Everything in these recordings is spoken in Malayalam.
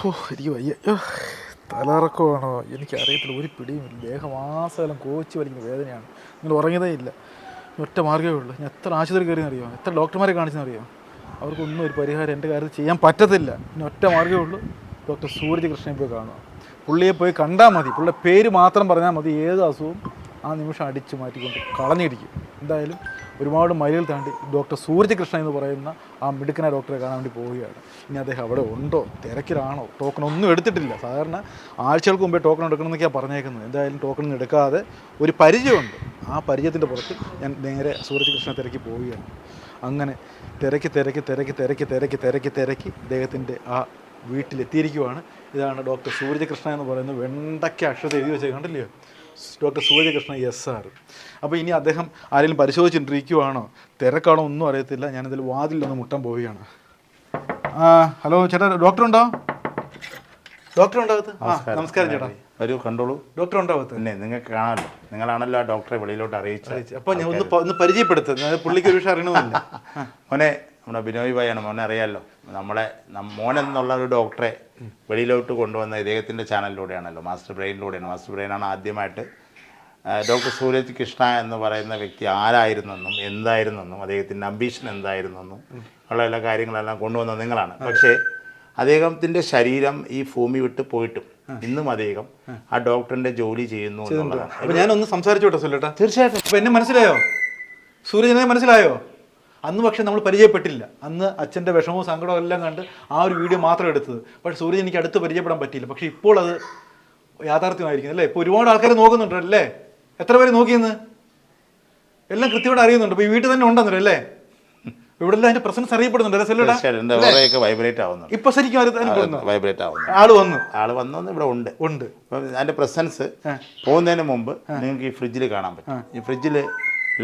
എനിക്ക് വയ്യ. തലകറക്കമാണോ എനിക്കറിയത്തില്ല, ഒരു പിടിയുമില്ല. ദേഹമാസകലം കോച്ച് വലിക്കുന്ന വേദനയാണ്. നിങ്ങൾ ഉറങ്ങിയതേ ഇല്ല. ഒറ്റ മാർഗ്ഗമേ ഉള്ളൂ. ഞാൻ എത്ര ആശുപത്രി കയറിയെന്നറിയോ, എത്ര ഡോക്ടർമാരെ കാണിച്ചെന്നറിയോ, അവർക്കൊന്നും ഒരു പരിഹാരം എൻ്റെ കാര്യത്തിൽ ചെയ്യാൻ പറ്റത്തില്ല. ഇനി ഒറ്റ മാർഗ്ഗമേ ഉള്ളൂ, ഡോക്ടർ സൂരജ് കൃഷ്ണനെ പോയി കാണുക. പുള്ളിയെ പോയി കണ്ടാൽ മതി. പുള്ളിയുടെ പേര് മാത്രം പറഞ്ഞാൽ മതി, ഏത് അസുഖവും ആ നിമിഷം അടിച്ചു മാറ്റിക്കൊണ്ട് കളഞ്ഞിരിക്കും. എന്തായാലും ഒരുപാട് മൈലുകൾ താണ്ടി ഡോക്ടർ സൂരജ് കൃഷ്ണ എന്ന് പറയുന്ന ആ മിടുക്കനായ ഡോക്ടറെ കാണാൻ വേണ്ടി പോവുകയാണ്. ഇനി അദ്ദേഹം അവിടെ ഉണ്ടോ, തിരക്കിലാണോ, ടോക്കൺ ഒന്നും എടുത്തിട്ടില്ല. സാധാരണ ആഴ്ചകൾക്ക് മുമ്പേ ടോക്കൺ എടുക്കണമെന്നൊക്കെയാണ് പറഞ്ഞേക്കുന്നത്. എന്തായാലും ടോക്കൺ എടുക്കാതെ ഒരു പരിചയമുണ്ട്, ആ പരിചയത്തിൻ്റെ പുറത്ത് ഞാൻ നേരെ സൂരജ് കൃഷ്ണ തിരക്കി പോവുകയാണ്. അങ്ങനെ തിരക്കി അദ്ദേഹത്തിൻ്റെ ആ വീട്ടിലെത്തിയിരിക്കുവാണ്. ഇതാണ് ഡോക്ടർ സൂരജ് കൃഷ്ണ എന്ന് പറയുന്നത്. വെണ്ടയ്ക്ക് അക്ഷരത്തെ എഴുതി വെച്ചത് കണ്ടില്ലയോ, ഡോക്ടർ സൂരജ് കൃഷ്ണ SR. അപ്പോൾ ഇനി അദ്ദേഹം ആരെങ്കിലും പരിശോധിച്ചിട്ടിരിക്കുവാണോ, തിരക്കാണോ ഒന്നും അറിയത്തില്ല. ഞാനിതിൽ വാതിലൊന്ന് മുട്ടാൻ പോവുകയാണ്. ഹലോ ചേട്ടാ, ഡോക്ടറുണ്ടോ? ഡോക്ടറുണ്ടാകത്ത്? നമസ്കാരം ചേട്ടാ. ഒരു കണ്ടോളൂ. ഡോക്ടർ ഉണ്ടാകത്ത്? പിന്നെ നിങ്ങൾക്ക് കാണാമല്ലോ, നിങ്ങളാണല്ലോ ആ ഡോക്ടറെ വെളിയിലോട്ട് അറിയിച്ചത്. അപ്പോൾ ഞാൻ ഒന്ന് പരിചയപ്പെടുത്തുന്നത്, പുള്ളിക്ക് ഒരു വിഷയം അറിയണമെന്നില്ല. മോനെ, നമ്മുടെ ബിനോയ് ഭായിയാണ്. മോനെ അറിയാമല്ലോ, മോനെന്നുള്ള ഒരു ഡോക്ടറെ വെളിയിലോട്ട് കൊണ്ടുവന്ന ഇദ്ദേഹത്തിൻ്റെ ചാനലിലൂടെയാണല്ലോ, മാസ്റ്റർ ബ്രെയിനിലൂടെയാണ്. മാസ്റ്റർ ബ്രെയിനാണ് ആദ്യമായിട്ട് ഡോക്ടർ സൂരജ് കൃഷ്ണ എന്ന് പറയുന്ന വ്യക്തി ആരായിരുന്നെന്നും എന്തായിരുന്നെന്നും അദ്ദേഹത്തിൻ്റെ അംബീഷൻ എന്തായിരുന്നെന്നും ഉള്ള എല്ലാ കാര്യങ്ങളെല്ലാം കൊണ്ടുവന്നത് നിങ്ങളാണ്. പക്ഷേ അദ്ദേഹത്തിൻ്റെ ശരീരം ഈ ഭൂമി വിട്ട് പോയിട്ടും ഇന്നും അദ്ദേഹം ആ ഡോക്ടറിൻ്റെ ജോലി ചെയ്യുന്നു എന്നുള്ളതാണ്. അപ്പോൾ ഞാനൊന്ന് സംസാരിച്ചോട്ടെ സുല്ലേട്ടാ? തീർച്ചയായിട്ടും. അപ്പോൾ എന്നെ മനസ്സിലായോ, സൂരജിനെ മനസ്സിലായോ? അന്ന് പക്ഷെ നമ്മൾ പരിചയപ്പെട്ടില്ല. അന്ന് അച്ഛൻ്റെ വിഷമവും സങ്കടവും എല്ലാം കണ്ട് ആ ഒരു വീഡിയോ മാത്രം എടുത്തത്. പക്ഷേ സൂരജ് എനിക്ക് അടുത്ത് പരിചയപ്പെടാൻ പറ്റിയില്ല. പക്ഷേ ഇപ്പോൾ അത് യാഥാർത്ഥ്യമായിരിക്കും അല്ലേ? ഇപ്പോൾ ഒരുപാട് ആൾക്കാർ നോക്കുന്നുണ്ടല്ലേ? എത്ര പേര് നോക്കിയെന്ന് എല്ലാം കൃത്യമായിട്ട് അറിയുന്നുണ്ട്. ഇപ്പോൾ ഈ വീട്ടിൽ തന്നെ ഉണ്ടെന്നല്ലേ? ഇവിടെ എല്ലാം അതിന്റെ പ്രസൻസ് അറിയപ്പെടുന്നുണ്ട്. ഇപ്പൊ ശരിക്കും ആള് വന്നു ഇവിടെ ഉണ്ട്. അതിന്റെ പ്രസൻസ് പോകുന്നതിന് മുമ്പ് നിങ്ങൾക്ക് ഈ ഫ്രിഡ്ജിൽ കാണാൻ പറ്റും. ഈ ഫ്രിഡ്ജിൽ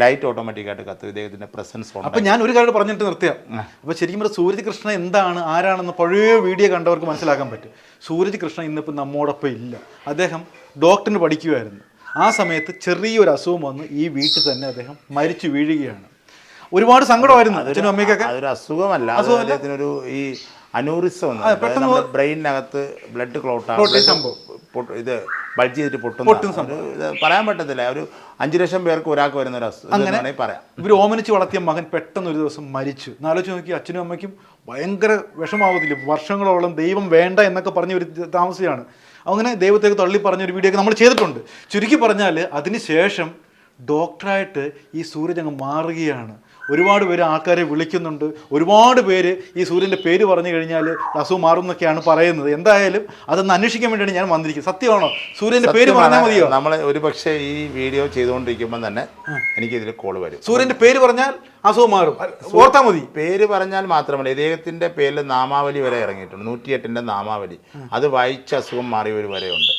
ലൈറ്റ് ഓട്ടോമാറ്റിക്കായിട്ട് കത്തും. ഇദ്ദേഹത്തിന്റെ പ്രസൻസ്. അപ്പൊ ഞാൻ ഒരു കാര്യം പറഞ്ഞിട്ട് നിർത്തിയാം. അപ്പൊ ശരിക്കും പറഞ്ഞാൽ സൂരജ് കൃഷ്ണ എന്താണ്, ആരാണെന്ന് പഴയ വീഡിയോ കണ്ടവർക്ക് മനസ്സിലാക്കാൻ പറ്റും. സൂരജ് കൃഷ്ണ ഇന്നിപ്പോൾ നമ്മോടൊപ്പം ഇല്ല. അദ്ദേഹം ഡോക്ടറിന് പഠിക്കുമായിരുന്നു. ആ സമയത്ത് ചെറിയൊരു അസുഖം വന്ന് ഈ വീട്ടിൽ തന്നെ അദ്ദേഹം മരിച്ചു വീഴുകയാണ്. ഒരുപാട് സങ്കടമായിരുന്നു അച്ഛനും അമ്മയ്ക്കൊക്കെ. അതൊരു അസുഖമല്ല, അദ്ദേഹത്തിനൊരു ഈ അനൂറിസം, ബ്രെയിനകത്ത് ബ്ലഡ് ക്ലോട്ട് ഇത് ബൾജ് ചെയ്തിട്ട് പൊട്ടുന്ന പറയാൻ പറ്റത്തില്ല. ഒരു 5 ലക്ഷം പേർക്ക് ഒരാൾക്ക് വരുന്ന ഒരു അസുഖം അങ്ങനെ പറയാം. ഇവർ ഓമനിച്ച് വളർത്തിയ മകൻ പെട്ടെന്ന് ഒരു ദിവസം മരിച്ചു. എന്നാലോചിച്ച് നോക്കി, അച്ഛനും അമ്മയ്ക്കും ഭയങ്കര വിഷമാവത്തില്ല. വർഷങ്ങളോളം ദൈവം വേണ്ട എന്നൊക്കെ പറഞ്ഞ ഒരു താമസിയാണ്. അങ്ങനെ ദൈവത്തേക്ക് തള്ളി പറഞ്ഞൊരു വീഡിയോ ഒക്കെ നമ്മൾ ചെയ്തിട്ടുണ്ട്. ചുരുക്കി പറഞ്ഞാൽ അതിനുശേഷം ഡോക്ടറായിട്ട് ഈ സൂരജ് അങ്ങ് മാറുകയാണ്. ഒരുപാട് പേര് ആൾക്കാരെ വിളിക്കുന്നുണ്ട്. ഒരുപാട് പേര് ഈ സൂര്യൻ്റെ പേര് പറഞ്ഞു കഴിഞ്ഞാൽ അസുഖം മാറും എന്നൊക്കെയാണ് പറയുന്നത്. എന്തായാലും അതൊന്ന് അന്വേഷിക്കാൻ വേണ്ടിയാണ് ഞാൻ വന്നിരിക്കുന്നത്. സത്യമാണോ? സൂര്യൻ്റെ പേര് പറഞ്ഞാൽ മതിയോ? നമ്മൾ ഒരു പക്ഷേ ഈ വീഡിയോ ചെയ്തുകൊണ്ടിരിക്കുമ്പോൾ തന്നെ എനിക്ക് ഇതിൽ കോൾ വരും. സൂര്യൻ്റെ പേര് പറഞ്ഞാൽ അസുഖം മാറും, ഓർത്താൽ മതി. പേര് പറഞ്ഞാൽ മാത്രമല്ല, ഇദ്ദേഹത്തിൻ്റെ പേരിൽ നാമാവലി വരെ ഇറങ്ങിയിട്ടുണ്ട്. 108ന്റെ നാമാവലി. അത് വായിച്ച അസുഖം മാറിയവർ വരെയുണ്ട്.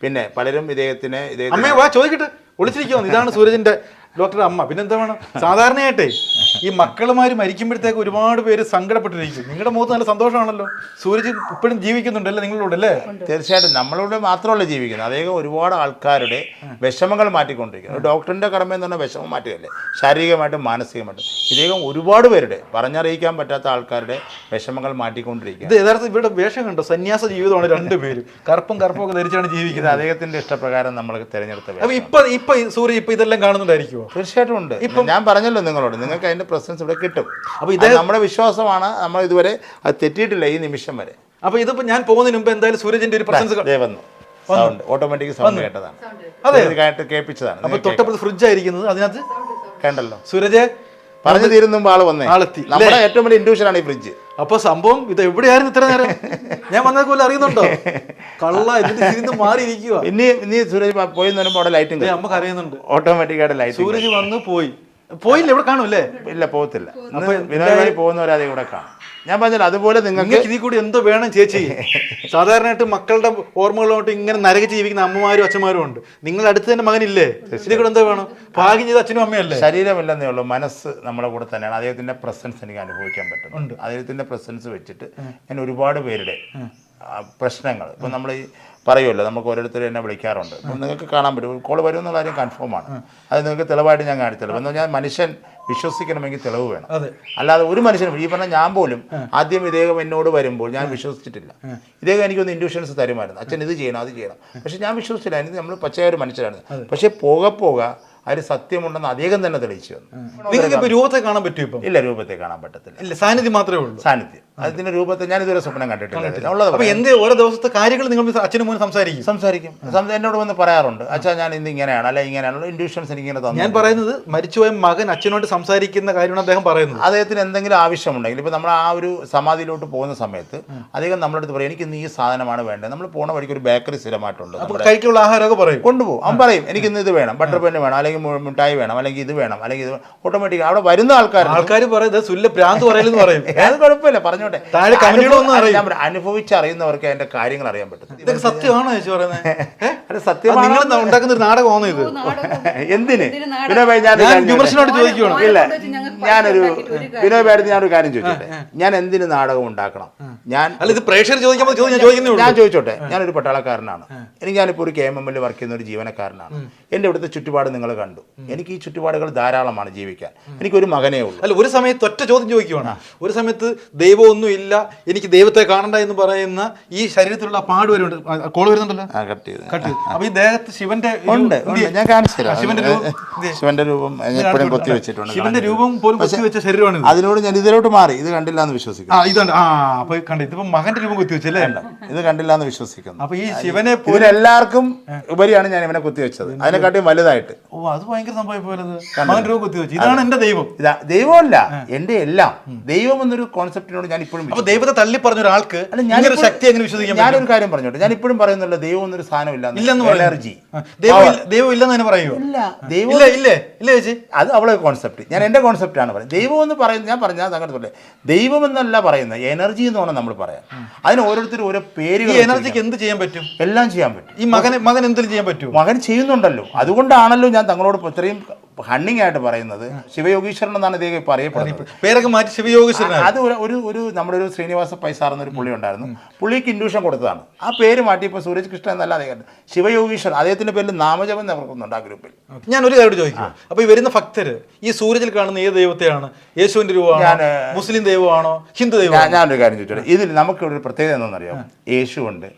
പിന്നെ പലരും ഇദ്ദേഹത്തിനെ അമ്മയെ വാ ചോദിക്കട്ടെ, ഒളിച്ചിരിക്കുന്നു. ഇതാണ് സൂരജിന്റെ ഡോക്ടറുടെ അമ്മ. പിന്നെന്താ വേണം? സാധാരണയായിട്ടേ ഈ മക്കളുമാര് മരിക്കുമ്പോഴത്തേക്ക് ഒരുപാട് പേര് സങ്കടപ്പെട്ടിരിക്കും. നിങ്ങളുടെ മുഖത്ത് നല്ല സന്തോഷമാണല്ലോ. സൂരജ് ഇപ്പോഴും ജീവിക്കുന്നുണ്ടല്ലേ നിങ്ങളോട്? അല്ലേ? തീർച്ചയായിട്ടും. നമ്മളോട് മാത്രമല്ല ജീവിക്കുന്നത്, അദ്ദേഹം ഒരുപാട് ആൾക്കാരുടെ വിഷമങ്ങൾ മാറ്റിക്കൊണ്ടിരിക്കുന്നു. ഡോക്ടറിന്റെ കടമ എന്ന് പറഞ്ഞാൽ വിഷമം മാറ്റുകയല്ലേ, ശാരീരികമായിട്ടും മാനസികമായിട്ടും. ഇദ്ദേഹം ഒരുപാട് പേരുടെ പറഞ്ഞറിയിക്കാൻ പറ്റാത്ത ആൾക്കാരുടെ വിഷമങ്ങൾ മാറ്റിക്കൊണ്ടിരിക്കുക. ഇത് യഥാർത്ഥം ഇവരുടെ വേഷം കണ്ടോ? സന്യാസ ജീവിതമാണ് രണ്ടുപേരും. കറുപ്പും ഒക്കെ ധരിച്ചാണ് ജീവിക്കുന്നത്. അദ്ദേഹത്തിന്റെ ഇഷ്ടപ്രകാരം നമ്മൾ തിരഞ്ഞെടുത്ത. ഇപ്പൊ സൂര്യ ഇപ്പൊ ഇതെല്ലാം കാണുന്നുണ്ടായിരിക്കുമോ? തീർച്ചയായിട്ടും ഉണ്ട്. ഇപ്പം ഞാൻ പറഞ്ഞല്ലോ നിങ്ങളോട്, നിങ്ങൾക്ക് അതിന്റെ പ്രസൻസ് ഇവിടെ കിട്ടും. അപ്പോൾ ഇത് നമ്മുടെ വിശ്വാസമാണ്. നമ്മൾ ഇതുവരെ അത് തെറ്റിയിട്ടില്ല ഈ നിമിഷം വരെ. അപ്പോൾ ഇതിപ്പോൾ ഞാൻ പോകുന്നതിന് മുമ്പ് എന്തായാലും സൂരജിന്റെ ഒരു പ്രസൻസ് വന്നു. സൗണ്ട് ഓട്ടോമാറ്റിക് സൗണ്ട് കേട്ടതാണ്. അതെ, കേൾപ്പിച്ചതാണ്. അപ്പോൾ തൊട്ടപ്പുറത്ത് ഫ്രിഡ്ജ് ആയിരിക്കുന്നത്, അതിനകത്ത് കണ്ടല്ലോ. സൂരജ് പറഞ്ഞു തീരുന്നുമ്പോ ആള് വന്നേ. നമ്മുടെ ഏറ്റവും വലിയ ഇൻഡ്യൂഷനാണ് ഈ ഫ്രിഡ്ജ്. അപ്പൊ സംഭവം ഇത് എവിടെയായിരുന്നു ഇത്ര നേരം? ഞാൻ വന്നേക്ക് പോലെ അറിയുന്നുണ്ടോ? കള്ള ഇതിന് മാറിയിരിക്കുക. ഇനി സൂരജ് പോയി വരുമ്പോ അവിടെ ലൈറ്റും നമുക്ക് അറിയുന്നുണ്ട്, ഓട്ടോമാറ്റിക് ആയിട്ട് ലൈറ്റ്. സൂരജ് വന്ന് പോയില്ല, ഇവിടെ കാണുമല്ലേ? ഇല്ല, പോകത്തില്ല. വിനോദമായി പോകുന്നവരെ ഇവിടെ കാണും. ഞാൻ പറഞ്ഞാൽ അതുപോലെ നിങ്ങൾക്ക് ഇതിൽ കൂടി എന്തോ വേണം ചേച്ചി. സാധാരണയായിട്ട് മക്കളുടെ ഓർമ്മകളോട്ട് ഇങ്ങനെ നരകിച്ച് ജീവിക്കുന്ന അമ്മമാരും അച്ഛന്മാരും ഉണ്ട്. നിങ്ങളുടെ അടുത്ത് തന്നെ മകനില്ലേ? ഇതിൽ കൂടെ എന്തോ വേണം? ഭാഗ്യം ചെയ്ത അച്ഛനും അമ്മയല്ലേ? ശരീരമില്ലെന്നേ ഉള്ളൂ, മനസ്സ് നമ്മുടെ കൂടെ തന്നെയാണ്. അദ്ദേഹത്തിന്റെ പ്രസൻസ് എനിക്ക് അനുഭവിക്കാൻ പറ്റുന്നുണ്ട്. അദ്ദേഹത്തിന്റെ പ്രസൻസ് വെച്ചിട്ട് ഞാൻ ഒരുപാട് പേരുടെ പ്രശ്നങ്ങൾ ഇപ്പം നമ്മൾ ഈ പറയുമല്ലോ, നമുക്ക് ഓരോരുത്തരും എന്നെ വിളിക്കാറുണ്ട്. അപ്പം നിങ്ങൾക്ക് കാണാൻ പറ്റും കോൾ വരുമെന്നുള്ള കാര്യം കൺഫേമാണ്. അത് നിങ്ങൾക്ക് തെളിവായിട്ട് ഞാൻ കാണിച്ചല്ലോ. എന്ന് പറഞ്ഞാൽ മനുഷ്യൻ വിശ്വസിക്കണമെങ്കിൽ തെളിവ് വേണം. അല്ലാതെ ഒരു മനുഷ്യനും, ഈ പറഞ്ഞ ഞാൻ പോലും ആദ്യം ഇദ്ദേഹം എന്നോട് വരുമ്പോൾ ഞാൻ വിശ്വസിച്ചിട്ടില്ല. ഇദ്ദേഹം എനിക്കൊന്ന് ഇൻഡ്യൂഷൻസ് തരുമായിരുന്നു, അച്ഛൻ ഇത് ചെയ്യണം അത് ചെയ്യണം. പക്ഷെ ഞാൻ വിശ്വസിച്ചില്ല. എനിക്ക് നമ്മൾ പച്ചയായ ഒരു മനുഷ്യരാണ്. പക്ഷെ പോകെ അതിൽ സത്യമുണ്ടെന്ന് അദ്ദേഹം തന്നെ തെളിയിച്ചു വന്നു. നിങ്ങൾക്ക് രൂപത്തെ കാണാൻ പറ്റും? ഇപ്പം ഇല്ല, രൂപത്തെ കാണാൻ പറ്റത്തില്ല. ഇല്ല, സാന്നിധ്യം മാത്രമേ ഉള്ളൂ. സാന്നിധ്യം, അതിന്റെ രൂപത്തെ ഞാൻ ഇതുവരെ സ്വപ്നം കണ്ടിട്ടില്ല. അപ്പൊ എന്ത് ഓരോ ദിവസത്തെ കാര്യങ്ങൾ നിങ്ങൾ അച്ഛനും മോനും സംസാരിക്കും. എന്നോട് വന്ന് പറയാറുണ്ട്, അച്ഛാ ഞാൻ ഇന്ന് ഇങ്ങനെയാണ് അല്ല ഇങ്ങനെയാണല്ലോ ഇൻഡ്യൂഷൻസ് എനിക്ക് ഇങ്ങനെ തന്നു. ഞാൻ പറയുന്നത് മരിച്ചുപോയ മകൻ അച്ഛനോട് സംസാരിക്കുന്ന കാര്യമാണ് അദ്ദേഹം പറയുന്നത്. അദ്ദേഹത്തിന് എന്തെങ്കിലും ആവശ്യമുണ്ടെങ്കിൽ ഇപ്പൊ നമ്മൾ ആ ഒരു സമാധിയിലോട്ട് പോകുന്ന സമയത്ത് അദ്ദേഹം നമ്മളടുത്ത് പറയും എനിക്ക് ഇന്ന് ഈ സാധനമാണ് വേണ്ടത്. നമ്മൾ പോണ വഴിക്ക് ഒരു ബേക്കറി സ്ഥിരമായിട്ടുണ്ട്, കഴിക്കുള്ള ആഹാരമൊക്കെ പറയും, കൊണ്ടുപോകും. അവൻ പറയും എനിക്ക് ഇന്ന് ഇത് വേണം, ബട്ടർ പെന്ന് വേണം, അല്ലെങ്കിൽ മിഠായി വേണം, അല്ലെങ്കിൽ ഇത് വേണം, അല്ലെങ്കിൽ ഇത് ഓട്ടോമാറ്റിക് അവിടെ വരുന്ന ആൾക്കാർ പറയുന്നത് സുല്ല ഭ്രാന്ത് പറയലെന്ന് പറയും. അത് കുഴപ്പമില്ല, പറഞ്ഞോട്ടെ. അനുഭവിച്ചറിയുന്നവർക്ക് അതിന്റെ കാര്യങ്ങൾ അറിയാൻ പറ്റും. ഇതൊക്കെ സത്യമാണോ ചേച്ചി പറയുന്നത്? അത് സത്യമാണ്. ഉണ്ടാക്കുന്ന ഒരു നാടകമാണോ ഇത്? എന്തിന് വിനോയ് ഭായി, വിമർശനോട് ചോദിക്കുകയാണ്. ഇല്ല, വിനോയ് ഭായി ഞാനൊരു കാര്യം ചോദിച്ചോട്ടെ, ഞാൻ എന്തിന് നാടകം ഉണ്ടാക്കണം? ഞാൻ ഇത് പ്രേക്ഷകർ ചോദിക്കുമ്പോൾ ഞാൻ ചോദിച്ചോട്ടെ, ഞാനൊരു പട്ടാളക്കാരനാണ്. ഞാനിപ്പോൾ ഒരു KMM വർക്ക് ചെയ്യുന്ന ഒരു ജീവനക്കാരനാണ്. എൻ്റെ ഇവിടുത്തെ ചുറ്റുപാട് നിങ്ങൾ കണ്ടു. എനിക്ക് ഈ ചുറ്റുപാടുകൾ ധാരാളമാണ് ജീവിക്കാൻ. എനിക്കൊരു മകനേ ഉള്ളൂ. അല്ല, ഒരു സമയത്ത് ഒറ്റ ചോദ്യം ചോദിക്കുവാണ്. ഒരു സമയത്ത് ദൈവമൊന്നും ഇല്ല, എനിക്ക് ദൈവത്തെ കാണണ്ട എന്ന് പറയുന്ന ഈ ശരീരത്തിലുള്ള പാട് വരുന്നുണ്ട്. കോള് വരുന്നുണ്ടല്ലോ, കട്ട് ചെയ്ത്. അപ്പൊ ഈ ദേഹത്ത് ശിവന്റെ ഉണ്ട്, ഞാൻ കാണിച്ചു തരാം. ശിവന്റെ രൂപം എപ്പോഴും കൊത്തി വെച്ചിട്ടുണ്ട്. ശിവന്റെ രൂപം പോലും കൊത്തി വെച്ച ശരീരമാണ്. അതിനോട് ഞാൻ ഇതിലോട്ട് മാറി, ഇത് കണ്ടില്ല എന്ന് വിശ്വസിക്കുന്നു. ഇതുണ്ട്. അപ്പൊ കണ്ടു, ഇതിപ്പോ മകന്റെ രൂപം കൊത്തി വെച്ചല്ലേ? ഇത് കണ്ടില്ല എന്ന് വിശ്വസിക്കുന്നു. അപ്പൊ ഈ ശിവനെ എല്ലാവർക്കും ഉപരിയാണ് ഞാൻ ഇവനെ കുത്തി വെച്ചത്, അതിനെക്കാട്ടിയും വലുതായിട്ട്. അത് ഭയങ്കര സംഭവം പോലെ മകൻ രൂപം കുത്തി വെച്ചു. ഇതാണ് എന്റെ ദൈവം. ദൈവമല്ല, എന്റെ എല്ലാം. ദൈവം എന്നൊരു കോൺസെപ്റ്റിനോട് ഞാൻ ഇപ്പോഴും, അപ്പൊ ദൈവത്തെ തള്ളി പറഞ്ഞ ഒരാൾക്ക് ഞാനൊരു ശക്തി എങ്ങനെ വിശ്വസിക്കാൻ? ഞാനൊരു കാര്യം പറഞ്ഞോട്ടെ, ഞാൻ ഇപ്പോഴും പറയുന്നില്ല ദൈവം എന്നൊരു സാധനം ഇല്ലെന്ന്. എനർജി ദൈവം ഇല്ലെന്ന് തന്നെ പറയുമോ? ദൈവം ഇല്ലേ ചേച്ചി, അത് അവളെ കോൺസെപ്റ്റ്. ഞാൻ എന്റെ കോൺസെപ്റ്റാണ് പറയുന്നത്. ദൈവം എന്ന് പറയുന്നത് ഞാൻ പറഞ്ഞാൽ അങ്ങനെ പോലെ ദൈവം എന്നല്ല പറയുന്നത്, എനർജി എന്ന് വേണം നമ്മൾ പറയാൻ. അതിന് ഓരോരുത്തരും ഓരോ പേരുകൾ. എനർജിക്ക് എന്ത് ചെയ്യാൻ പറ്റും? എല്ലാം ചെയ്യാൻ പറ്റും. ഈ മകൻ എന്തെങ്കിലും ചെയ്യാൻ പറ്റും? മകൻ ചെയ്യുന്നുണ്ടല്ലോ. അതുകൊണ്ടാണല്ലോ ഞാൻ തങ്ങളോട് ഇത്രയും ഹണ്ണിങ് ആയിട്ട് പറയുന്നത്. ശിവയോഗീശ്വരൻ എന്നാണ് ഇദ്ദേഹം ഇപ്പൊ അറിയപ്പെടുന്നത്. പേരൊക്കെ മാറ്റി ശിവയോഗീശ്വരൻ. അത് ഒരു നമ്മുടെ ഒരു ശ്രീനിവാസ പൈസാർ എന്നൊരു പുള്ളി ഉണ്ടായിരുന്നു. പുള്ളിക്ക് ഇൻഡ്യൂഷൻ കൊടുത്തതാണ്. ആ പേര് മാറ്റി ഇപ്പോൾ സൂരജ് കൃഷ്ണൻ എന്നല്ല അദ്ദേഹം ശിവയോഗീശ്വരൻ. അദ്ദേഹത്തിന്റെ പേരിൽ നാമജപം നടക്കുന്നുണ്ട് ആ ഗ്രൂപ്പിൽ. ഞാൻ ഒരു കാര്യം ചോദിക്കും. അപ്പൊ ഈ വരുന്ന ഭക്തര് ഈ സൂരജിൽ കാണുന്ന ഏത് ദൈവത്തെയാണ്? യേശുവിന്റെ രൂപമാണോ, മുസ്ലിം ദൈവമാണോ, ഹിന്ദു ദൈവമാണോ? ഞാനൊരു കാര്യം ചോദിച്ചോട്ടെ, ഇതിൽ നമുക്ക് ഒരു പ്രത്യേകത എന്താണെന്നറിയാം. യേശുവുണ്ട്,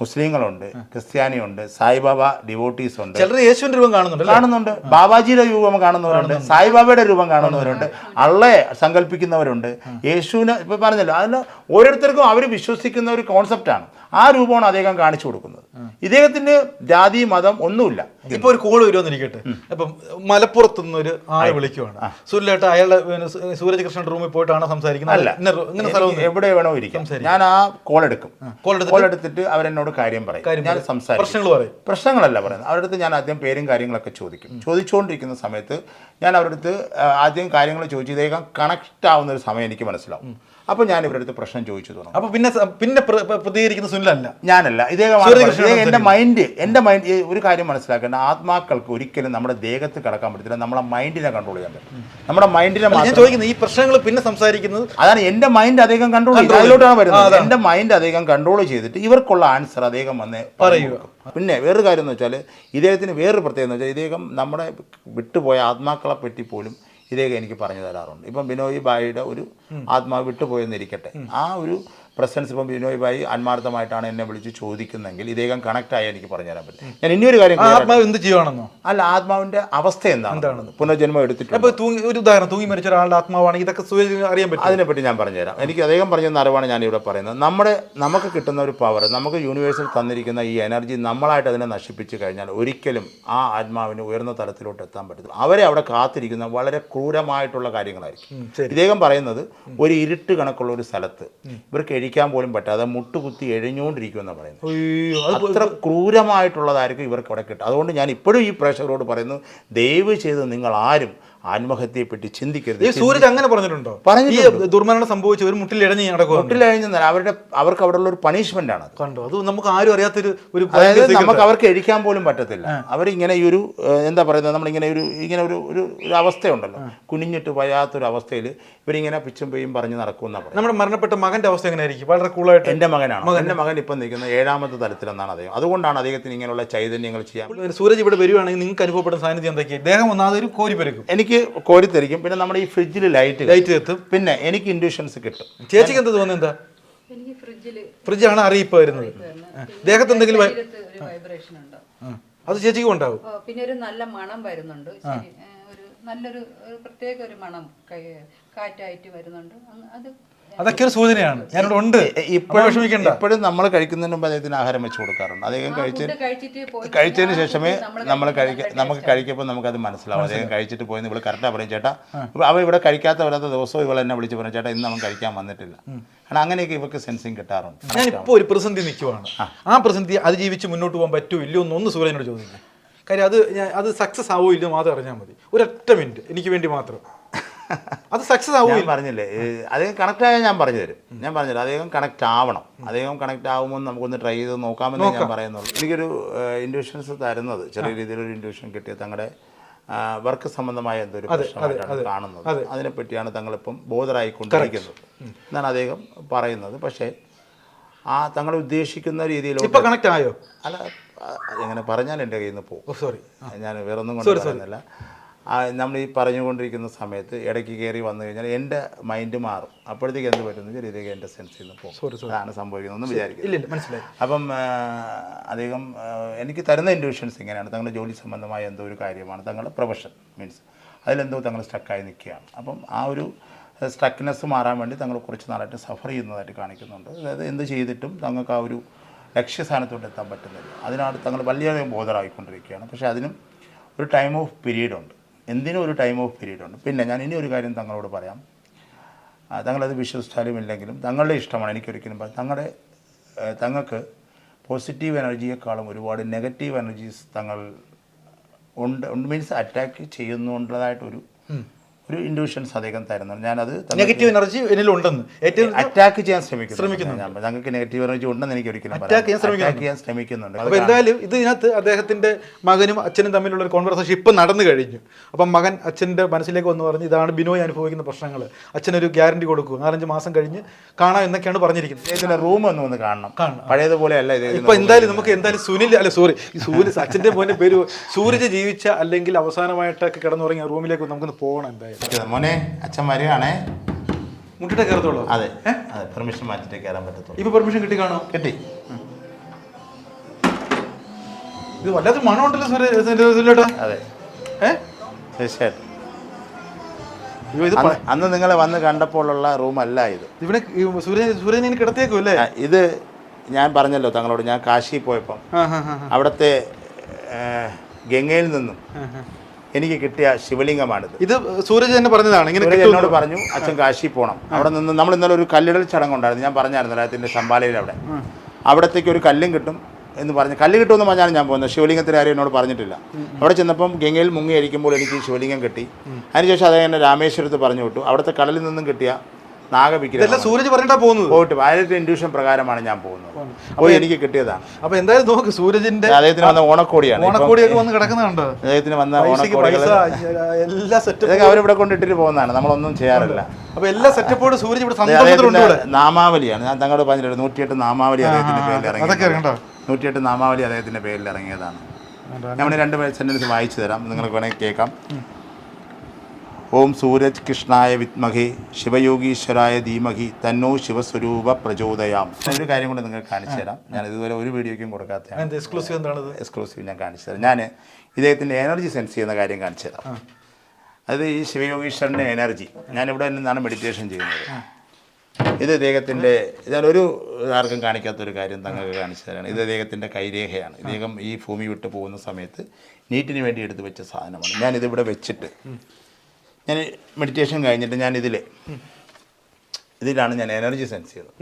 മുസ്ലിങ്ങളുണ്ട്, ക്രിസ്ത്യാനിയുണ്ട്, സായിബാബ ഡിവോട്ടീസ് ഉണ്ട്. ചിലർ യേശുവിന്റെ രൂപം കാണുന്നുണ്ട്, ബാബാജിയുടെ രൂപം കാണുന്നവരുണ്ട്, സായിബാബയുടെ രൂപം കാണുന്നവരുണ്ട്, അള്ളയെ സങ്കല്പിക്കുന്നവരുണ്ട്, യേശുവിനെ ഇപ്പൊ പറഞ്ഞല്ലോ. അതിന് ഓരോരുത്തർക്കും അവർ വിശ്വസിക്കുന്ന ഒരു കോൺസെപ്റ്റാണ്. ആ രൂപമാണ് അദ്ദേഹം കാണിച്ചു കൊടുക്കുന്നത്. ഇദ്ദേഹത്തിന്റെ ജാതി മതം ഒന്നുമില്ല. ഇപ്പൊ ഒരു കോള് വരുമെന്നിരിക്കട്ടെ, അപ്പം മലപ്പുറത്ത് നിന്ന് ഒരു ആളെ വിളിക്കുവാണ്, സുല്ലേട്ട അയാളുടെ സൂരജ് കൃഷ്ണന്റെ റൂമിൽ പോയിട്ടാണ് സംസാരിക്കുന്നത്. അല്ല, എവിടെ വേണോ ഇരിക്കാം. ഞാൻ ആ കോൾ എടുക്കും. കോൾ എടുത്തിട്ട് അവരെന്നോട് കാര്യം പറയും. ഞാൻ സംസാരിക്കും. പ്രശ്നങ്ങളല്ല പറയുന്നത്. അവരുടെ അടുത്ത് ഞാൻ ആദ്യം പേരും കാര്യങ്ങളൊക്കെ ചോദിക്കും. ചോദിച്ചുകൊണ്ടിരിക്കുന്ന സമയത്ത് ഞാൻ അവരുടെ അടുത്ത് ആദ്യം കാര്യങ്ങൾ ചോദിച്ചു ഇദ്ദേഹം കണക്ട് ആവുന്ന ഒരു സമയം എനിക്ക് മനസ്സിലാവും. അപ്പോൾ ഞാൻ ഇവരുടെ അടുത്ത് പ്രശ്നം ചോദിച്ചു തുടങ്ങും. അപ്പോൾ പിന്നെ പ്രതികരിക്കുന്ന സുനിലല്ല, ഞാനല്ല, എൻ്റെ മൈൻഡ് ഒരു കാര്യം മനസ്സിലാക്കേണ്ട, ആത്മാക്കൾക്ക് ഒരിക്കലും നമ്മുടെ ദേഹത്ത് കടക്കാൻ പറ്റത്തില്ല. നമ്മുടെ മൈൻഡിനെ കൺട്രോൾ ചെയ്യാൻ പറ്റും. നമ്മുടെ മൈൻഡിനെ ഞാൻ ചോദിക്കുന്നത് ഈ പ്രശ്നങ്ങൾ പിന്നെ സംസാരിക്കുന്നത് അതാണ്. എൻ്റെ മൈൻഡ് അദ്ദേഹം കൺട്രോൾ ചെയ്യും. അതിലോട്ടാണ് വരുന്നത്. എൻ്റെ മൈൻഡ് അദ്ദേഹം കൺട്രോൾ ചെയ്തിട്ട് ഇവർക്കുള്ള ആൻസർ അദ്ദേഹം വന്ന് പറയുക. പിന്നെ വേറൊരു കാര്യം എന്ന് വെച്ചാൽ ഇദ്ദേഹത്തിന് വേറൊരു പ്രത്യേകത എന്ന് വെച്ചാൽ ഇദ്ദേഹം നമ്മുടെ വിട്ടുപോയ ആത്മാക്കളെ പറ്റി പോലും ഇദ്ദേഹം എനിക്ക് പറഞ്ഞു തരാറുണ്ട്. ഇപ്പം ബിനോയ് ഭായിയുടെ ഒരു ആത്മാവ് വിട്ടുപോയെന്നിരിക്കട്ടെ, ആ ഒരു പ്രസൻസ് ഇപ്പം ബിനോയ് ഭായി ആത്മാർത്ഥമായിട്ടാണ് എന്നെ വിളിച്ച് ചോദിക്കുന്നെങ്കിൽ ഇദ്ദേഹം കണക്ട് ആയി എനിക്ക് പറഞ്ഞു തരാൻ പറ്റും. ഞാൻ ഇനിയൊരു കാര്യം, ആത്മാവ് എന്ത് ചെയ്യുവാണെന്നോ? അല്ല, ആത്മാവിന്റെ അവസ്ഥ എന്താണ്, പുനർജന്മം എടുത്തിട്ട് ഒരു ഉദാഹരണം, തൂങ്ങി മരിച്ച ഒരാളുടെ ആത്മാവാണെങ്കിൽ ഇതൊക്കെ അറിയാൻ പറ്റും. അതിനെപ്പറ്റി ഞാൻ പറഞ്ഞുതരാം. എനിക്ക് അദ്ദേഹം പറഞ്ഞ അറിവാണ് ഞാൻ ഇവിടെ പറയുന്നത്. നമുക്ക് കിട്ടുന്ന ഒരു പവർ, നമുക്ക് യൂണിവേഴ്സിൽ തന്നിരിക്കുന്ന ഈ എനർജി നമ്മളായിട്ട് അതിനെ നശിപ്പിച്ച് കഴിഞ്ഞാൽ ഒരിക്കലും ആ ആത്മാവിന് ഉയർന്ന തലത്തിലോട്ട് എത്താൻ പറ്റത്തില്ല. അവരെ അവിടെ കാത്തിരിക്കുന്ന വളരെ ക്രൂരമായിട്ടുള്ള കാര്യങ്ങളായിരിക്കും. ഇദ്ദേഹം പറയുന്നത് ഒരു ഇരുട്ട് കണക്കുള്ള ഒരു സ്ഥലത്ത് ഇവർക്ക് എഴിക്കാൻ പോലും പറ്റാതെ മുട്ടുകുത്തി എഴിഞ്ഞുകൊണ്ടിരിക്കുമെന്നാണ് പറയുന്നത്. അത്ര ക്രൂരമായിട്ടുള്ളതായിരിക്കും ഇവർക്ക് അവിടെ കിട്ടുക. അതുകൊണ്ട് ഞാൻ ഇപ്പോഴും ഈ പ്രേക്ഷകരോട് പറയുന്നു, ദയവ് ചെയ്ത് നിങ്ങൾ ആരും ആത്മഹത്യയെപ്പറ്റി ചിന്തിക്കരുത്. ഈ സൂരജ് അങ്ങനെ പറഞ്ഞിട്ടുണ്ടോ? ഈ ദുർമരണം സംഭവിച്ച ഒരു മുട്ടിൽ ഇഴഞ്ഞ് നടക്കുക, മുട്ടിലഴിഞ്ഞാൽ അവർക്ക് അവിടെ ഉള്ള ഒരു പണിഷ്മെന്റ് ആണ്. കണ്ടോ? അത് നമുക്ക് ആരും അറിയാത്തൊരു ഒരു, അതായത് നമുക്ക് അവർക്ക് എഴിക്കാൻ പോലും പറ്റത്തില്ല. അവരിങ്ങനെ ഈ ഒരു എന്താ പറയുന്നത്, നമ്മളിങ്ങനെ ഒരു അവസ്ഥയുണ്ടല്ലോ, കുനിഞ്ഞിട്ട് വയ്യാത്തൊരു അവസ്ഥയിൽ ഇവരിങ്ങനെ പിച്ചും പെയ്യും പറഞ്ഞ് നടക്കുമെന്നാണ് പറയുന്നത്. നമ്മുടെ മരണപ്പെട്ട മകന്റെ അവസ്ഥ എങ്ങനെയായിരിക്കും? വളരെ കൂളായിട്ട്. എൻ്റെ മകനാണ്, എൻ്റെ മകൻ ഇപ്പം നിൽക്കുന്നത് 7ാമത്തെ തലത്തിലെന്നാണ് അദ്ദേഹം. അതുകൊണ്ടാണ് അദ്ദേഹത്തിന് ഇങ്ങനെയുള്ള ചൈതന്യങ്ങൾ ചെയ്യാൻ. സൂരജ് ഇവിടെ വരുവാണെങ്കിൽ നിങ്ങൾക്ക് അനുഭവപ്പെടുന്ന സാന്നിധ്യം എന്തൊക്കെയാണ്? ദേഹം ഒന്നാമത് ഒരു കോരി പെരുക്കും, എനിക്ക് കോരിത്തെറിക്കും. പിന്നെ നമ്മുടെ ഈ ഫ്രിഡ്ജിൽ ലൈറ്റ് എത്തും. പിന്നെ എനിക്ക് ഇൻഡ്യൂഷൻസ് കിട്ടും. ചേച്ചിക്ക് എന്താ തോന്നുന്നത്? എന്താ ഫ്രിഡ്ജാണ് അറിയിപ്പ് വരുന്നത്? ദേഹത്ത് എന്തെങ്കിലും അത് ചേച്ചിക്കും ഉണ്ടാവും. പിന്നെ ഒരു നല്ല മണം വരുന്നുണ്ട്, ഒരു നല്ലൊരു പ്രത്യേക ഒരു മണം കാറ്റായിട്ട് വരുന്നുണ്ട്. അതൊക്കെ ഒരു സൂചനയാണ്. ഞാനിവിടെ ഉണ്ട്, ഇപ്പോഴും നമ്മൾ കഴിക്കുന്നതിന് മുമ്പ് അദ്ദേഹത്തിന് ആഹാരം വെച്ച് കൊടുക്കാറുണ്ട്. അദ്ദേഹം കഴിച്ചതിന് ശേഷമേ നമുക്ക് കഴിക്കുമ്പോൾ നമുക്കത് മനസ്സിലാവും. അദ്ദേഹം കഴിച്ചിട്ട് പോയെന്ന് ഇവിടെ കറക്റ്റാണ് പറയും, ചേട്ടാ അവ ഇവിടെ വരാത്ത ദിവസവും ഇവൾ എന്നെ വിളിച്ച് പറഞ്ഞു, ചേട്ടാ ഇന്ന് അവൻ കഴിക്കാൻ വന്നിട്ടില്ല. കാരണം അങ്ങനെയൊക്കെ ഇവർക്ക് സെൻസിങ് കിട്ടാറുണ്ട്. ഞാനിപ്പോൾ ഒരു പ്രതിസന്ധി നിൽക്കുവാണ്. ആ പ്രതിസന്ധി അതിജീവിച്ച് മുന്നോട്ട് പോകാൻ പറ്റുമോ ഇല്ലയോ എന്നൊന്ന് സൂരജിനോട് ചോദിക്കാം. കാര്യം അത് സക്സസ് ആവോ ഇല്ലയോ മാത്രം അറിഞ്ഞാൽ മതി. ഒരൊറ്റ മിനിറ്റ് എനിക്ക് വേണ്ടി മാത്രം. അത് സക്സസ് ആവും. ഞാൻ പറഞ്ഞില്ലേ, അദ്ദേഹം കണക്ട് ആയാൽ ഞാൻ പറഞ്ഞുതരും. അദ്ദേഹം കണക്ട് ആവണം. അദ്ദേഹം കണക്ട് ആവുമ്പോൾ നമുക്കൊന്ന് ട്രൈ ചെയ്ത് നോക്കാമെന്ന് ഞാൻ പറയുന്നുള്ളൂ. എനിക്കൊരു ഇൻഡ്യൂഷൻസ് തരുന്നത്, ചെറിയ രീതിയിലൊരു ഇൻഡ്യൂഷൻ കിട്ടിയ തങ്ങളുടെ വർക്ക് സംബന്ധമായ എന്തൊരു പ്രശ്നമായിട്ടാണ് കാണുന്നത്. അതിനെപ്പറ്റിയാണ് തങ്ങളിപ്പം ബോധറായിക്കൊണ്ടിരിക്കുന്നത് എന്നാണ് അദ്ദേഹം പറയുന്നത്. പക്ഷേ തങ്ങൾ ഉദ്ദേശിക്കുന്ന രീതിയിൽ കണക്ട് ആയോ? അല്ല, എങ്ങനെ പറഞ്ഞാൽ എൻ്റെ കയ്യിൽ നിന്ന് പോകും. സോറി, ഞാൻ വേറൊന്നും കൊണ്ട് പറയുന്നില്ല. നമ്മൾ ഈ പറഞ്ഞുകൊണ്ടിരിക്കുന്ന സമയത്ത് ഇടയ്ക്ക് കയറി വന്നു കഴിഞ്ഞാൽ എൻ്റെ മൈൻഡ് മാറും. അപ്പോഴത്തേക്ക് എന്ത് പറ്റുന്ന രീതിക്ക് എൻ്റെ സെൻസിൽ നിന്ന് പോകും. അതാണ് സംഭവിക്കുന്നതെന്ന് വിചാരിക്കുന്നത്. മനസ്സിലായി. അപ്പം അദ്ദേഹം എനിക്ക് തരുന്ന ഇൻഡ്യൂഷൻസ് ഇങ്ങനെയാണ്. തങ്ങളുടെ ജോലി സംബന്ധമായ എന്തോ ഒരു കാര്യമാണ്, തങ്ങളുടെ പ്രൊഫഷൻ മീൻസ് അതിലെന്തോ തങ്ങൾ സ്റ്റക്കായി നിൽക്കുകയാണ്. അപ്പം ആ ഒരു സ്റ്റക്നെസ് മാറാൻ വേണ്ടി തങ്ങൾ കുറച്ച് നാളായിട്ട് സഫർ ചെയ്യുന്നതായിട്ട് കാണിക്കുന്നുണ്ട്. അതായത് എന്ത് ചെയ്തിട്ടും തങ്ങൾക്ക് ആ ഒരു ലക്ഷ്യസ്ഥാനത്തോട്ട് എത്താൻ പറ്റുന്നില്ല. അതിനാണ് തങ്ങൾ വളരെയധികം ബോധറായിക്കൊണ്ടിരിക്കുകയാണ്. പക്ഷേ അതിനും ഒരു ടൈം ഓഫ് പീരീഡ് ഉണ്ട്. എന്തിനും ഒരു ടൈം ഓഫ് പീരീഡ് ഉണ്ട്. പിന്നെ ഞാൻ ഇനി ഒരു കാര്യം തങ്ങളോട് പറയാം. തങ്ങളത് വിശ്വസിച്ചാലും ഇല്ലെങ്കിലും തങ്ങളുടെ ഇഷ്ടമാണ്. എനിക്കൊരിക്കലും തങ്ങൾക്ക് പോസിറ്റീവ് എനർജിയെക്കാളും ഒരുപാട് നെഗറ്റീവ് എനർജീസ് തങ്ങൾ ഉണ്ട് മീൻസ് അറ്റാക്ക് ചെയ്യുന്നുള്ളതായിട്ടൊരു ഇൻഡ്യൂഷൻസ് അദ്ദേഹം തരുന്നുണ്ട്. ഞാനത് നെഗറ്റീവ് എനർജി എന്നിലുണ്ടെന്ന് അറ്റാക്ക് ചെയ്യാൻ ശ്രമിക്കുന്നു. ഞങ്ങൾക്ക് നെഗറ്റീവ് എനർജി ഉണ്ടെന്ന് എനിക്ക് ഒരിക്കലും അറ്റാക്ക് ചെയ്യാൻ ശ്രമിക്കുന്നുണ്ട്. അപ്പോൾ എന്തായാലും ഇതിനകത്ത് അദ്ദേഹത്തിന്റെ മകനും അച്ഛനും തമ്മിലുള്ള ഒരു കോൺവെർസേഷൻ ഇപ്പം നടന്നു കഴിഞ്ഞു. അപ്പം മകൻ അച്ഛൻ്റെ മനസ്സിലേക്ക് വന്ന് പറഞ്ഞു, ഇതാണ് ബിനോയ് അനുഭവിക്കുന്ന പ്രശ്നങ്ങൾ, അച്ഛനൊരു ഗ്യാരണ്ടി കൊടുക്കും, 4-5 മാസം കഴിഞ്ഞ് കാണാം എന്നൊക്കെയാണ് പറഞ്ഞിരിക്കുന്നത്. ഇതിന്റെ റൂം ഒന്ന് കാണണം, പഴയതുപോലെ അല്ല ഇത്. ഇപ്പൊ എന്തായാലും നമുക്ക് സൂരജ് അച്ഛൻ്റെ മോൻ്റെ പേര് സൂരജ് ജീവിച്ച അല്ലെങ്കിൽ അവസാനമായിട്ടൊക്കെ കിടന്നുറങ്ങിയ റൂമിലേക്ക് നമുക്കൊന്ന് പോകണം. എന്തായാലും മോനെ, അച്ഛൻ വരികയാണേ. മുട്ടിട്ട് കയറത്തുള്ളൂ? അതെ, പെർമിഷൻ മാറ്റിട്ടേ കയറാൻ പറ്റത്തുള്ളൂ. ഇപ്പൊ പെർമിഷൻ കിട്ടി കാണോ? കിട്ടി. ഇത് വല്ലാത്ത മണമുണ്ടല്ലോ സൂര്യ. അതെ, തീർച്ചയായിട്ടും. അന്ന് നിങ്ങളെ വന്ന് കണ്ടപ്പോഴുള്ള റൂമല്ല ഇത്. ഇവിടെ സൂര്യനെ കിടത്തേക്കും അല്ലേ? ഇത് ഞാൻ പറഞ്ഞല്ലോ തങ്ങളോട്, ഞാൻ കാശി പോയപ്പം അവിടുത്തെ ഗംഗയിൽ നിന്നും എനിക്ക് കിട്ടിയ ശിവലിംഗമാണിത്. ഇത് സൂരജ് തന്നെ പറഞ്ഞതാണ്. എന്നോട് പറഞ്ഞു, അച്ഛൻ കാശി പോകണം. അവിടെ നിന്ന് നമ്മൾ ഇന്നലെ ഒരു കല്ലിടൽ ചടങ്ങുണ്ടായിരുന്നു, ഞാൻ പറഞ്ഞായിരുന്നല്ലോ അദ്ദേഹത്തിൻ്റെ ശമ്പാലയിൽ. അവിടത്തേക്ക് ഒരു കല്ലും കിട്ടും എന്ന് പറഞ്ഞ്, കല്ല് കിട്ടുമെന്ന് പറഞ്ഞാണ് ഞാൻ പോകുന്നത്. ശിവലിംഗത്തിൻ്റെ കാര്യം എന്നോട് പറഞ്ഞിട്ടില്ല. അവിടെ ചെന്നപ്പം ഗംഗയിൽ മുങ്ങിയിരിക്കുമ്പോൾ എനിക്ക് ശിവലിംഗം കിട്ടി. അതിനുശേഷം അദ്ദേഹം എന്നെ രാമേശ്വരത്ത് പറഞ്ഞു വിട്ടു. അവിടുത്തെ കടലിൽ നിന്നും കിട്ടിയ നാഗവിഗ്രഹം സൂരജ് പറഞ്ഞിട്ടാ പോകുന്നത്. പോയിട്ട് അതിന്റെ ഇൻഡ്യൂഷൻ പ്രകാരമാണ് ഞാൻ പോകുന്നത്. പോയി എനിക്ക് കിട്ടിയതാണ്. അപ്പൊ എന്തായാലും നോക്ക്, സൂരജിന്റെ അദ്ദേഹത്തിന് വന്ന ഓണക്കോടിയൊക്കെ വന്ന് കിടക്കുന്നുണ്ടോ? അദ്ദേഹത്തിന് വന്ന ഓണക്കോടികൾ എല്ലാ സെറ്റപ്പും അവരിവിടെ കൊണ്ടിട്ടിട്ട് പോകുന്നതാണ്, നമ്മളൊന്നും ചെയ്യാറില്ല. അപ്പൊ എല്ലാ സെറ്റപ്പോടും സൂരജ് ഇവിടെ നാമാവലിയാണ്. ഞാൻ തങ്ങളോട് പറഞ്ഞിട്ടുണ്ട്, 108 നാമാവലി അദ്ദേഹത്തിന്റെ പേരിൽ ഇറങ്ങി. 108 നാമാവലി അദ്ദേഹത്തിന്റെ പേരിൽ ഇറങ്ങിയതാണ്. ഞാൻ 2 സെന്റൻസ് വായിച്ചു തരാം, നിങ്ങൾക്ക് വേണമെങ്കിൽ കേൾക്കാം. ഓം സൂരജ് കൃഷ്ണായ വിദ്മഹേ ശിവയോഗീശ്വരായ ധീമഹി തന്നോ ശിവസ്വരൂപ പ്രചോദയാം. ഒരു കാര്യം കൊണ്ട് നിങ്ങൾക്ക് കാണിച്ചു തരാം. ഞാൻ ഇതുവരെ ഒരു വീഡിയോയ്ക്കും കൊടുക്കാത്തതാണ്. എക്സ്ക്ലൂസീവ് ഞാൻ കാണിച്ചു തരാം. ഞാൻ ഇദ്ദേഹത്തിൻ്റെ എനർജി സെൻസ് ചെയ്യുന്ന കാര്യം കാണിച്ചു തരാം. അത് ഈ ശിവയോഗീശ്വരൻ്റെ എനർജി. ഞാനിവിടെ നിന്നാണ് മെഡിറ്റേഷൻ ചെയ്യുന്നത്. ഇത് ഇദ്ദേഹത്തിൻ്റെ, ഇതൊരു ആർക്കും കാണിക്കാത്തൊരു കാര്യം തങ്ങൾക്ക് കാണിച്ചു തരാണ്. ഇത് ഇദ്ദേഹത്തിൻ്റെ കൈരേഖയാണ്. ഇദ്ദേഹം ഈ ഭൂമി വിട്ട് പോകുന്ന സമയത്ത് നീറ്റിന് വേണ്ടി എടുത്ത് വെച്ച സാധനമാണ്. ഞാനിതിവിടെ വെച്ചിട്ട് ഞാൻ മെഡിറ്റേഷൻ കഴിഞ്ഞിട്ട് ഞാൻ ഇതിലാണ് ഞാൻ എനർജി സെൻസ് ചെയ്തത്.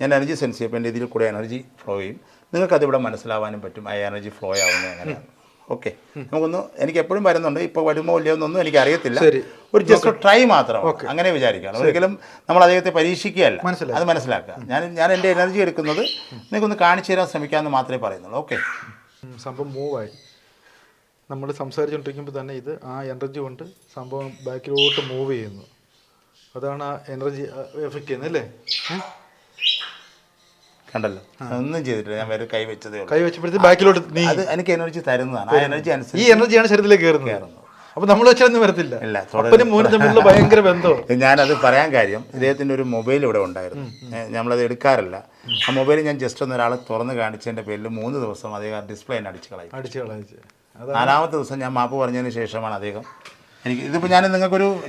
ഞാൻ എനർജി സെൻസ് ചെയ്യുമ്പോൾ എൻ്റെ ഇതിൽ കൂടെ എനർജി ഫ്ലോ ചെയ്യും. നിങ്ങൾക്കതിവിടെ മനസ്സിലാവാനും പറ്റും ആ എനർജി ഫ്ലോ ആവുന്നത് എങ്ങനെയാണ്. ഓക്കെ, നമുക്കൊന്ന് എനിക്ക് എപ്പോഴും വരുന്നുണ്ട്, ഇപ്പോൾ വരുമോ ഇല്ലയോ എന്നൊന്നും എനിക്ക് അറിയത്തില്ല. ശരി. ഒരു ജസ്റ്റ് ട്രൈ മാത്രം, അങ്ങനെ വിചാരിക്കണം. ഒരിക്കലും നമ്മൾ അദ്ദേഹത്തെ പരീക്ഷിക്കുകയല്ല, അത് മനസ്സിലാക്കുക. ഞാൻ എൻ്റെ എനർജി എടുക്കുന്നത് നിങ്ങൾക്കൊന്ന് കാണിച്ചു തരാൻ ശ്രമിക്കാമെന്ന് മാത്രമേ പറയുന്നുള്ളൂ. ഓക്കെ, സംഭവം മൂവായി. നമ്മൾ സംസാരിച്ചുകൊണ്ടിരിക്കുമ്പോൾ തന്നെ ഇത് ആ എനർജി കൊണ്ട് സംഭവം ബാക്കിലോട്ട് മൂവ് ചെയ്യുന്നു. അതാണ് ആ എനർജി എഫക്റ്റ് ചെയ്യുന്നത് അല്ലേ? കണ്ടല്ലോ, ഒന്നും ചെയ്തിട്ടില്ല, ഞാൻ വേറെ കൈ വെച്ചതേ ഉള്ളൂ. കൈ വെച്ചപ്പോഴത്തേക്ക് ബാക്കിലോട്ട് നീ അത് എനിക്ക് എനർജി തരുന്നതാണ്. ആ എനർജി ഈ അനുസരിച്ച് എനർജിയാണ് ശരീരത്തിലേക്ക് കയറുന്നത്. അപ്പൊ നമ്മൾ വെച്ചാലൊന്നും വരത്തില്ല. ഇല്ല, അപ്പനും മോനും തമ്മിലുള്ള ഭയങ്കര ബന്ധം. ഞാനത് പറയാൻ കാര്യം, ഇദ്ദേഹത്തിൻ്റെ ഒരു മൊബൈൽ ഇവിടെ ഉണ്ടായിരുന്നു, നമ്മളത് എടുക്കാറില്ല. ആ മൊബൈൽ ഞാൻ ജസ്റ്റ് ഒന്ന് ഒരാളെ തുറന്ന് കാണിച്ചതിൻ്റെ പേരിൽ 3 ദിവസം അദ്ദേഹം ഡിസ്പ്ലേ അടിച്ച് കളയും. നാലാമത്തെ ദിവസം ഞാൻ മാപ്പ് പറഞ്ഞതിന് ശേഷമാണ് അദ്ദേഹം എനിക്ക് ഇതിപ്പോൾ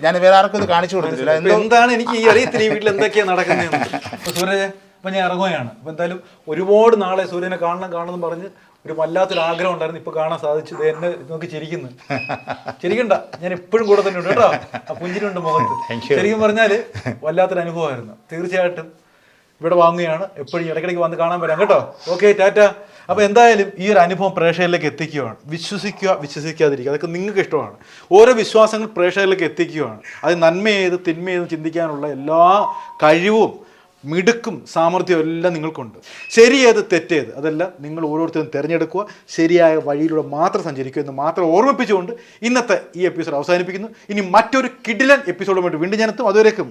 ഞാൻ വേറെ ആർക്കും ഇത് കാണിച്ചു കൊടുത്തിട്ടില്ല. എന്താണ് എനിക്ക് ഈ അറിയത്തില്ല ഈ വീട്ടിൽ എന്തൊക്കെയാണ് നടക്കുന്നത്. അപ്പോൾ സൂരജ്, അപ്പം ഞാൻ ഇറങ്ങുകയാണ്. അപ്പോൾ എന്തായാലും ഒരുപാട് നാളെ സൂര്യനെ കാണണം പറഞ്ഞ് ഒരു വല്ലാത്തൊരു ആഗ്രഹം ഉണ്ടായിരുന്നു. ഇപ്പോൾ കാണാൻ സാധിച്ചു. ഇത് എന്നെ നോക്കി ചിരിക്കുന്നു. ചിരിക്കണ്ട, ഞാൻ എപ്പോഴും കൂടെ തന്നെ ഉണ്ട് കേട്ടോ. ആ പുഞ്ചിരിയുണ്ട് മുഖത്ത്. ശരിക്കും പറഞ്ഞാൽ വല്ലാത്തൊരു അനുഭവമായിരുന്നു. തീർച്ചയായിട്ടും ഇവിടെ വാങ്ങുകയാണ്. എപ്പോഴും ഇടയ്ക്കിടയ്ക്ക് വന്ന് കാണാൻ വരാം കേട്ടോ. ഓക്കെ, ടാറ്റ. അപ്പോൾ എന്തായാലും ഈ ഒരു അനുഭവം പ്രേക്ഷകരിലേക്ക് എത്തിക്കുകയാണ്. വിശ്വസിക്കുക, വിശ്വസിക്കാതിരിക്കുക, അതൊക്കെ നിങ്ങൾക്ക് ഇഷ്ടമാണ്. ഓരോ വിശ്വാസങ്ങൾ പ്രേക്ഷകരിലേക്ക് എത്തിക്കുകയാണ്. അത് നന്മയേത് തിന്മയേത് ചിന്തിക്കാനുള്ള എല്ലാ കഴിവും മിടുക്കും സാമർഥ്യവും എല്ലാം നിങ്ങൾക്കുണ്ട്. ശരിയേത് തെറ്റേത് അതെല്ലാം നിങ്ങൾ ഓരോരുത്തരും തിരഞ്ഞെടുക്കുക. ശരിയായ വഴിയിലൂടെ മാത്രം സഞ്ചരിക്കുക എന്ന് മാത്രം ഓർമ്മിപ്പിച്ചുകൊണ്ട് ഇന്നത്തെ ഈ എപ്പിസോഡ് അവസാനിപ്പിക്കുന്നു. ഇനി മറ്റൊരു കിടിലൻ എപ്പിസോഡുമായിട്ട് വീണ്ടും ഞാനെത്തും. അതുവരേക്കും